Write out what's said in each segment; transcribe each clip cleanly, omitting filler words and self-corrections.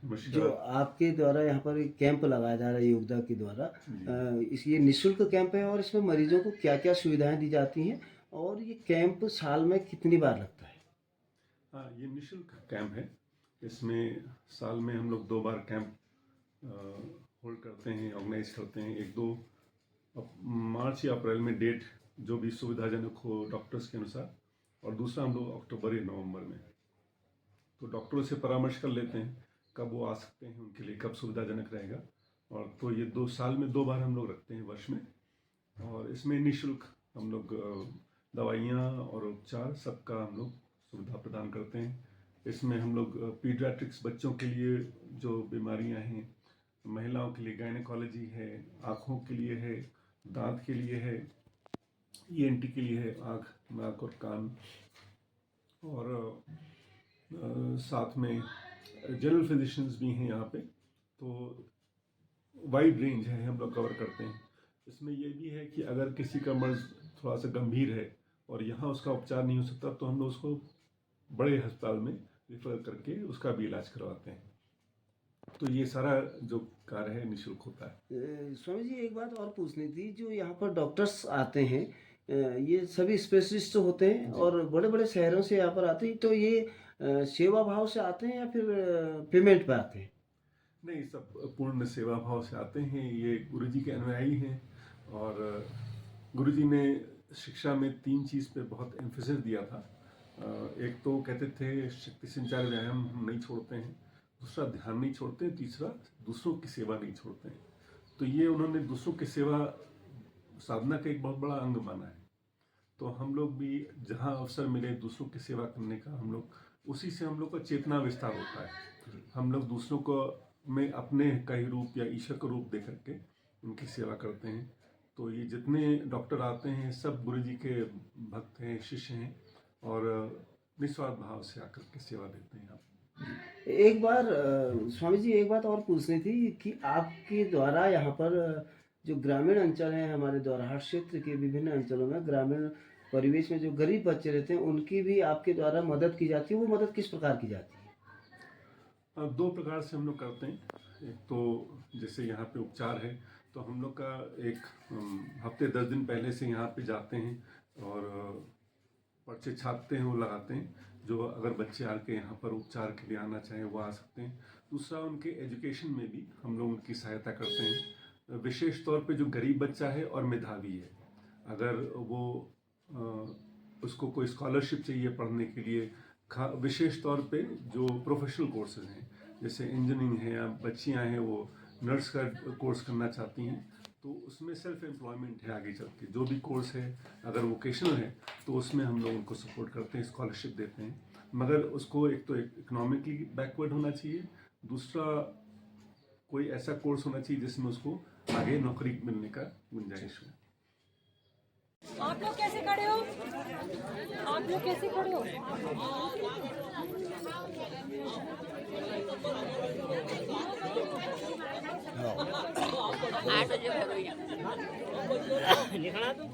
जो आपके द्वारा यहाँ पर एक कैंप लगाया जा रहा है योगदा के द्वारा, ये निःशुल्क कैंप है और इसमें मरीजों को क्या-क्या सुविधाएं दी जाती हैं और ये कैंप साल में कितनी बार लगता है? हाँ, ये निःशुल्क कैंप है। इसमें साल में हम लोग 2 बार कैंप होल्ड करते हैं, ऑर्गेनाइज करते हैं। एक 2 मार्च या अप्रैल में डेट जो भी सुविधाजनक हो डॉक्टर्स के अनुसार, और दूसरा हम लोग अक्टूबर या नवंबर में। तो डॉक्टरों से परामर्श कर लेते हैं कब वो आ सकते हैं, उनके लिए कब सुविधाजनक रहेगा। और तो ये 2 साल में 2 बार हम लोग रखते हैं वर्ष में, और इसमें निःशुल्क हम लोग दवाइयाँ और उपचार सबका हम लोग सुविधा प्रदान करते हैं। इसमें हम लोग पीडियाट्रिक्स बच्चों के लिए जो बीमारियां हैं, महिलाओं के लिए गायनेकोलॉजी है, आँखों के लिए है, दांत के लिए है, ईएनटी के लिए है, आँख नाक और कान, और साथ में जनरल फिजिशियंस भी हैं यहाँ पे। तो वाइड रेंज है, हम लोग कवर करते हैं। इसमें यह भी है कि अगर किसी का मर्ज थोड़ा सा गंभीर है और यहाँ उसका उपचार नहीं हो सकता, तो हम लोग उसको बड़े अस्पताल में रिफर करके उसका भी इलाज करवाते हैं। तो ये सारा जो कार्य है निःशुल्क होता है। स्वामी जी, एक बात और पूछनी थी, जो यहाँ पर डॉक्टर्स आते हैं ये सभी स्पेशलिस्ट होते हैं और बड़े-बड़े शहरों से यहाँ पर आते हैं, तो ये सेवा भाव से आते हैं या फिर पेमेंट पे आते हैं? नहीं, सब पूर्ण सेवा भाव से आते हैं। ये गुरुजी के अनुयायी हैं, और गुरुजी ने शिक्षा में 3 चीज़ पे बहुत एम्फेसिस दिया था। एक तो कहते थे शक्ति संचार व्यायाम हम नहीं छोड़ते हैं, दूसरा ध्यान नहीं छोड़ते हैं, तीसरा दूसरों की सेवा नहीं छोड़ते हैं। तो ये उन्होंने दूसरों की सेवा साधना का एक बहुत बड़ा अंग माना है। तो हम लोग भी जहाँ अवसर मिले दूसरों की सेवा करने का, हम लोग उसी से हम लोग का चेतना विस्तार होता है। हम लोग दूसरों को में अपने का ही रूप या ईश्वर का रूप दे करके उनकी सेवा करते हैं। तो ये जितने डॉक्टर आते हैं सब गुरुजी के भक्त हैं, शिष्य हैं, और निस्वार्थ भाव से आकर के सेवा देते हैं। आप एक बार स्वामी जी, एक बात और पूछनी थी कि आपके द्वारा यहाँ पर जो ग्रामीण अंचल हैं, हमारे द्वारा क्षेत्र के विभिन्न अंचलों में ग्रामीण परिवेश में जो गरीब बच्चे रहते हैं उनकी भी आपके द्वारा मदद की जाती है। वो मदद किस प्रकार की जाती है? 2 प्रकार से हम लोग करते हैं। एक तो जैसे यहाँ पे उपचार है, तो हम लोग का एक हफ्ते 10 दिन पहले से यहाँ पे जाते हैं और पर्चे छापते हैं, वो लगाते हैं। जो अगर बच्चे आके यहाँ पर उपचार के लिए आना चाहें वो आ सकते हैं। दूसरा, उनके एजुकेशन में भी हम लोग उनकी सहायता करते हैं। विशेष तौर पे जो गरीब बच्चा है और मेधावी है, अगर वो उसको कोई स्कॉलरशिप चाहिए पढ़ने के लिए, विशेष तौर पे जो प्रोफेशनल कोर्सेज हैं, जैसे इंजीनियरिंग है, या बच्चियाँ हैं वो नर्स का कोर्स करना चाहती हैं, तो उसमें सेल्फ एम्प्लॉयमेंट है आगे चल के। जो भी कोर्स है अगर वोकेशनल है तो उसमें हम लोग उनको सपोर्ट करते हैं, स्कॉलरशिप देते हैं। मगर उसको एक तो इकोनॉमिकली बैकवर्ड होना चाहिए, दूसरा कोई ऐसा कोर्स होना चाहिए जिसमें उसको आगे नौकरी मिलने का गुंजाइश हो। आप लोग कैसे खड़े हो? आप लोग कैसे खड़े हो? लिखना तो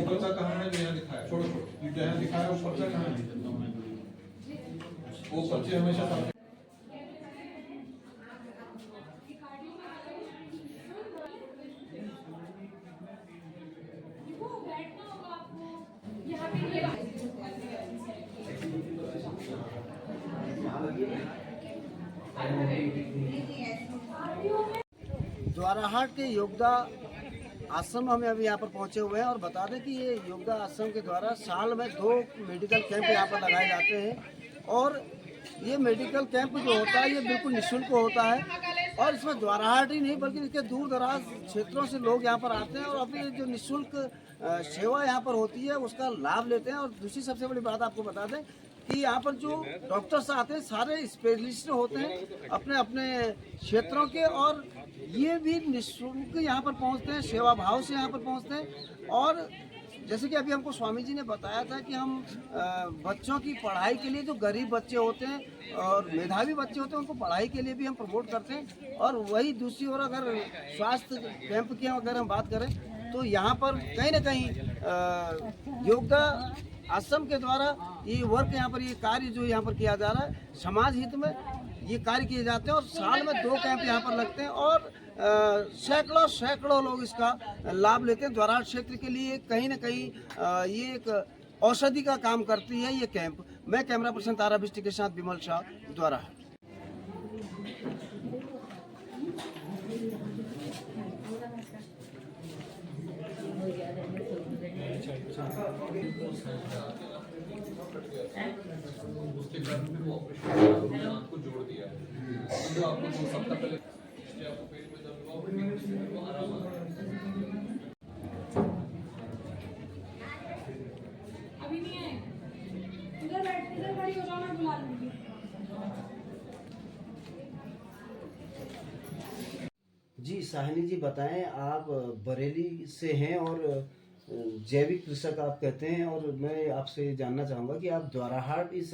पर्चा कहाँ है? यहाँ लिखा है, छोड़ो छोड़ो, जहाँ लिखा है वो पर्चा कहाँ है? वो पर्चे हमेशा सामने। द्वाराहाट के योगदा आश्रम में अभी यहाँ पर पहुँचे हुए हैं और बता दें कि ये योगदा आश्रम के द्वारा साल में 2 मेडिकल कैंप यहाँ पर लगाए जाते हैं और ये मेडिकल कैंप जो होता है ये बिल्कुल निःशुल्क होता है और इसमें द्वाराहाट ही नहीं बल्कि इसके दूर दराज क्षेत्रों से लोग यहाँ पर आते हैं और अपनी जो निःशुल्क सेवा यहाँ पर होती है उसका लाभ लेते हैं। और दूसरी सबसे बड़ी बात आपको बता दें कि यहाँ पर जो डॉक्टर्स आते हैं सारे स्पेशलिस्ट होते हैं अपने अपने क्षेत्रों के और ये भी निःशुल्क यहाँ पर पहुँचते हैं, सेवा भाव से यहाँ पर पहुँचते हैं। और जैसे कि अभी हमको स्वामी जी ने बताया था कि हम बच्चों की पढ़ाई के लिए जो गरीब बच्चे होते हैं और मेधावी बच्चे होते हैं उनको पढ़ाई के लिए भी हम प्रमोट करते हैं। और वही दूसरी ओर अगर स्वास्थ्य कैंप की अगर हम बात करें तो यहाँ पर कहीं ना कहीं योगदा आश्रम के द्वारा ये वर्क यहाँ पर ये कार्य जो यहाँ पर किया जा रहा है समाज हित में ये कार्य किए जाते हैं और साल में 2 कैंप यहाँ पर लगते हैं और सैकड़ों लोग इसका लाभ लेते हैं। द्वाराहाट क्षेत्र के लिए कहीं ना कहीं ये एक औषधि का काम करती है ये कैंप। मैं कैमरा पर्सन तारा बिष्ट के साथ विमल शाह, द्वाराहाट। उसके कारण फिर वो ऑपरेशन को जोड़ दिया है। जो आपको 2 सप्ताह पहले इसलिए आपको पेट में दर्द हुआ और वो आराम आ रहा है। अभी नहीं है, इधर खड़ी हो जाओ, मैं बुला लूंगी। जी साहिनी जी बताएं, आप बरेली से हैं और जैविक कृषक आप कहते हैं और मैं आपसे जानना चाहूँगा कि आप द्वाराहाट इस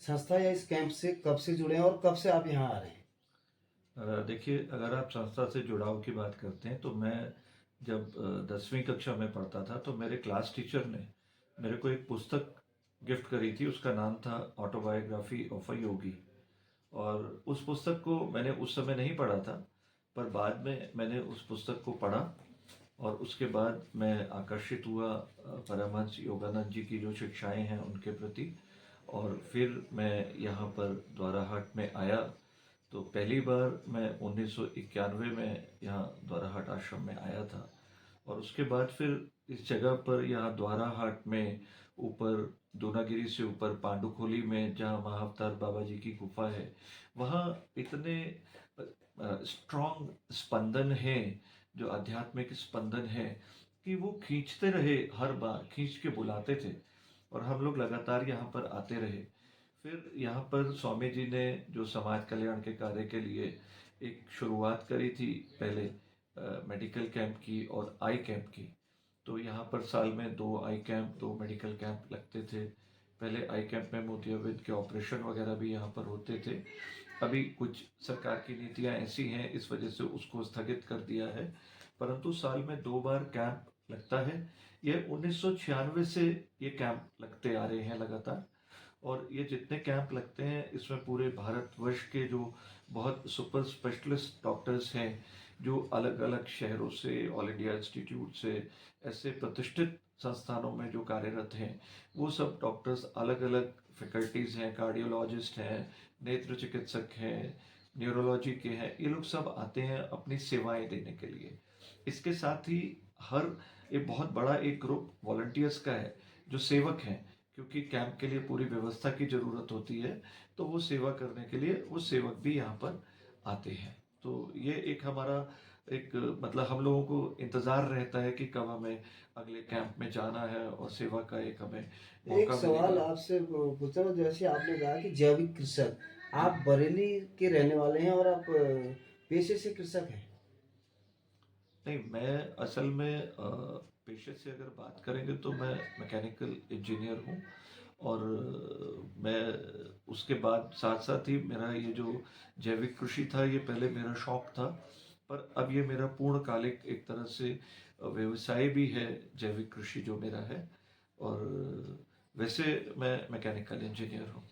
संस्था या इस कैंप से कब से जुड़े हैं और कब से आप यहाँ आ रहे हैं? देखिए, अगर आप संस्था से जुड़ाव की बात करते हैं तो मैं जब 10वीं कक्षा में पढ़ता था तो मेरे क्लास टीचर ने मेरे को एक पुस्तक गिफ्ट करी थी। उसका नाम था ऑटोबायोग्राफी ऑफ अ योगी और उस पुस्तक को मैंने उस समय नहीं पढ़ा था पर बाद में मैंने उस पुस्तक को पढ़ा और उसके बाद मैं आकर्षित हुआ परमहंस योगानंद जी की जो शिक्षाएं हैं उनके प्रति और फिर मैं यहाँ पर द्वाराहाट में आया। तो पहली बार मैं 1991 में यहाँ द्वाराहाट आश्रम में आया था और उसके बाद फिर इस जगह पर यहाँ द्वाराहाट में ऊपर दूनागिरी से ऊपर पांडुखोली में जहाँ महाअवतार बाबा जी की गुफा है वहाँ इतने स्ट्रॉन्ग स्पंदन है, जो आध्यात्मिक स्पंदन है कि वो खींचते रहे, हर बार खींच के बुलाते थे और हम लोग लगातार यहाँ पर आते रहे। फिर यहाँ पर स्वामी जी ने जो समाज कल्याण के कार्य के लिए एक शुरुआत करी थी पहले मेडिकल कैंप की और आई कैंप की। तो यहाँ पर साल में 2 आई कैंप 2 मेडिकल कैंप लगते थे। पहले आई कैंप में मोतियाबिंद के ऑपरेशन वगैरह भी यहाँ पर होते थे। अभी कुछ सरकार की नीतियाँ ऐसी हैं इस वजह से उसको स्थगित कर दिया है, परंतु साल में 2 बार कैंप लगता है। ये 1996 से ये कैंप लगते आ रहे हैं लगातार और ये जितने कैंप लगते हैं इसमें पूरे भारतवर्ष के जो बहुत सुपर स्पेशलिस्ट डॉक्टर्स हैं जो अलग अलग शहरों से, ऑल इंडिया इंस्टीट्यूट से, ऐसे प्रतिष्ठित संस्थानों में जो कार्यरत हैं वो सब डॉक्टर्स अलग अलग फैकल्टीज़ हैं, कार्डियोलॉजिस्ट हैं, नेत्र चिकित्सक हैं, न्यूरोलॉजी के हैं, ये लोग सब आते हैं अपनी सेवाएं देने के लिए। इसके साथ ही हर एक बहुत बड़ा एक ग्रुप वॉलंटियर्स का है जो सेवक हैं, क्योंकि कैंप के लिए पूरी व्यवस्था की ज़रूरत होती है तो वो सेवा करने के लिए वो सेवक भी यहाँ पर आते हैं। तो ये एक हमारा एक मतलब हम लोगों को इंतज़ार रहता है कि कब हमें अगले कैंप में जाना है और सेवा का एक हमें एक मौका सवाल मिलेगा। आपसे पूछना, जैसे आपने कहा कि जैविक कृषक, आप बरेली के रहने वाले हैं और आप पेशे से कृषक हैं? नहीं, मैं असल में पेशे से अगर बात करेंगे तो मैं मैकेनिकल इंजीनियर हूँ और मैं उसके बाद साथ साथ ही मेरा ये जो जैविक कृषि था ये पहले मेरा शौक था, पर अब ये मेरा पूर्णकालिक एक तरह से व्यवसाय भी है जैविक कृषि जो मेरा है। और वैसे मैं मैकेनिकल इंजीनियर हूँ।